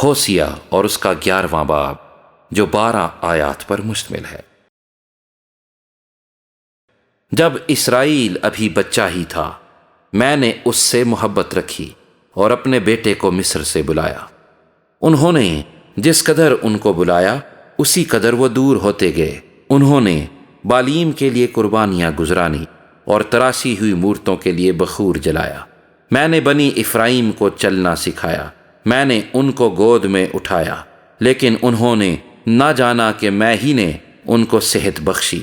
ہوسیہ اور اس کا 11واں باب جو 12 آیات پر مشتمل ہے۔ جب اسرائیل ابھی بچہ ہی تھا، میں نے اس سے محبت رکھی اور اپنے بیٹے کو مصر سے بلایا۔ انہوں نے جس قدر ان کو بلایا اسی قدر وہ دور ہوتے گئے۔ انہوں نے بالیم کے لیے قربانیاں گزرانی اور تراشی ہوئی مورتوں کے لیے بخور جلایا۔ میں نے بنی افرائیم کو چلنا سکھایا، میں نے ان کو گود میں اٹھایا، لیکن انہوں نے نہ جانا کہ میں ہی نے ان کو صحت بخشی۔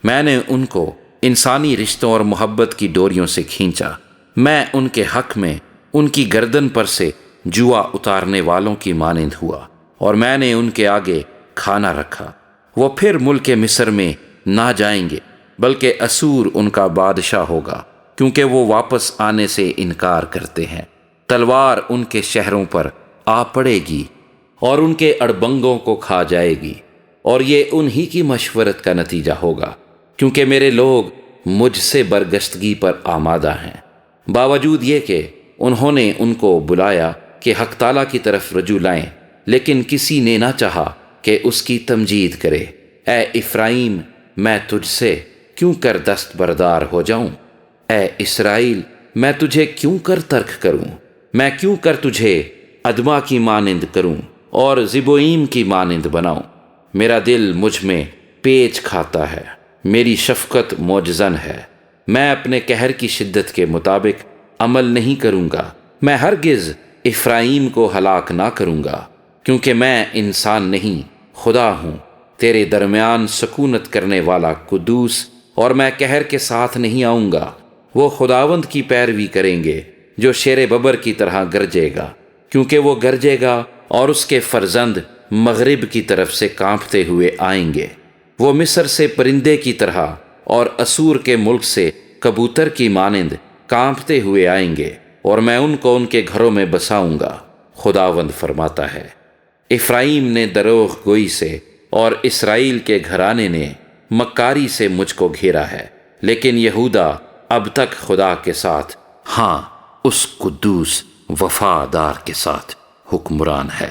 میں نے ان کو انسانی رشتوں اور محبت کی ڈوریوں سے کھینچا۔ میں ان کے حق میں ان کی گردن پر سے جوا اتارنے والوں کی مانند ہوا، اور میں نے ان کے آگے کھانا رکھا۔ وہ پھر ملک مصر میں نہ جائیں گے، بلکہ اسور ان کا بادشاہ ہوگا، کیونکہ وہ واپس آنے سے انکار کرتے ہیں۔ تلوار ان کے شہروں پر آ پڑے گی اور ان کے اڑبنگوں کو کھا جائے گی، اور یہ انہی کی مشورت کا نتیجہ ہوگا، کیونکہ میرے لوگ مجھ سے برگشتگی پر آمادہ ہیں۔ باوجود یہ کہ انہوں نے ان کو بلایا کہ حق تعالیٰ کی طرف رجوع لائیں، لیکن کسی نے نہ چاہا کہ اس کی تمجید کرے۔ اے افرائیم، میں تجھ سے کیوں کر دستبردار ہو جاؤں؟ اے اسرائیل، میں تجھے کیوں کر ترک کروں؟ میں کیوں کر تجھے ادما کی مانند کروں اور زبوئیم کی مانند بناؤں؟ میرا دل مجھ میں پیچ کھاتا ہے، میری شفقت معجزن ہے۔ میں اپنے قہر کی شدت کے مطابق عمل نہیں کروں گا۔ میں ہرگز افرائیم کو ہلاک نہ کروں گا، کیونکہ میں انسان نہیں، خدا ہوں، تیرے درمیان سکونت کرنے والا قدوس، اور میں قہر کے ساتھ نہیں آؤں گا۔ وہ خداوند کی پیروی کریں گے جو شیر ببر کی طرح گرجے گا، کیونکہ وہ گرجے گا اور اس کے فرزند مغرب کی طرف سے کانپتے ہوئے آئیں گے۔ وہ مصر سے پرندے کی طرح اور اسور کے ملک سے کبوتر کی مانند کانپتے ہوئے آئیں گے، اور میں ان کو ان کے گھروں میں بساؤں گا۔ خداوند فرماتا ہے، افرائیم نے دروغ گوئی سے اور اسرائیل کے گھرانے نے مکاری سے مجھ کو گھیرا ہے، لیکن یہودا اب تک خدا کے ساتھ، ہاں اس قدوس وفادار کے ساتھ حکمران ہے۔